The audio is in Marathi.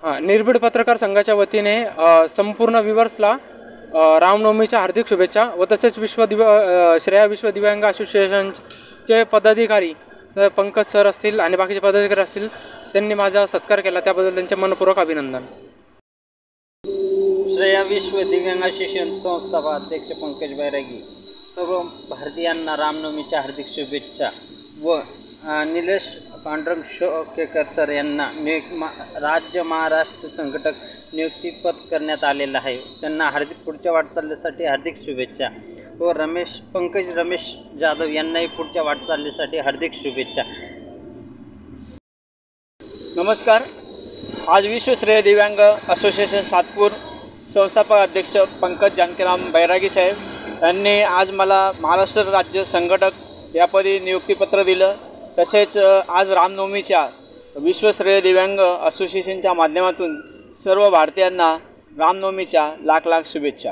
निर्भीड पत्रकार संघाच्या वतीने संपूर्ण व्ह्यूअर्सला रामनवमीच्या हार्दिक शुभेच्छा व तसेच श्रेया विश्व दिव्यांग असोसिएशनचे पदाधिकारी पंकज सर असतील आणि बाकीचे पदाधिकारी असतील त्यांनी माझा सत्कार केला त्याबद्दल त्यांचे मनपूर्वक अभिनंदन। श्रेया विश्व दिव्यांग असोसिएशन संस्थापक अध्यक्ष पंकज बैरागी सर्व भारतीयांना रामनवमीच्या हार्दिक शुभेच्छा व निलेश पांडुरंग शोकेकर सर यांना राज्य महाराष्ट्र संघटक नियुक्तीपद करण्यात आलेलं आहे, त्यांना पुढच्या वाटचालीसाठी हार्दिक शुभेच्छा व पंकज रमेश जाधव यांनाही पुढच्या वाटचालीसाठी हार्दिक शुभेच्छा। नमस्कार। आज विश्व श्रेय दिव्यांग असोसिएशन सातपूर संस्थापक अध्यक्ष पंकज जानकीराम बैरागी साहेब यांनी आज मला महाराष्ट्र राज्य संघटक यापदी नियुक्तीपत्र दिलं। तसेच आज रामनवमीच्या विश्व श्रेय दिव्यांग असोसिएशनच्या माध्यमातून सर्व भारतीयांना रामनवमीच्या लाख लाख शुभेच्छा।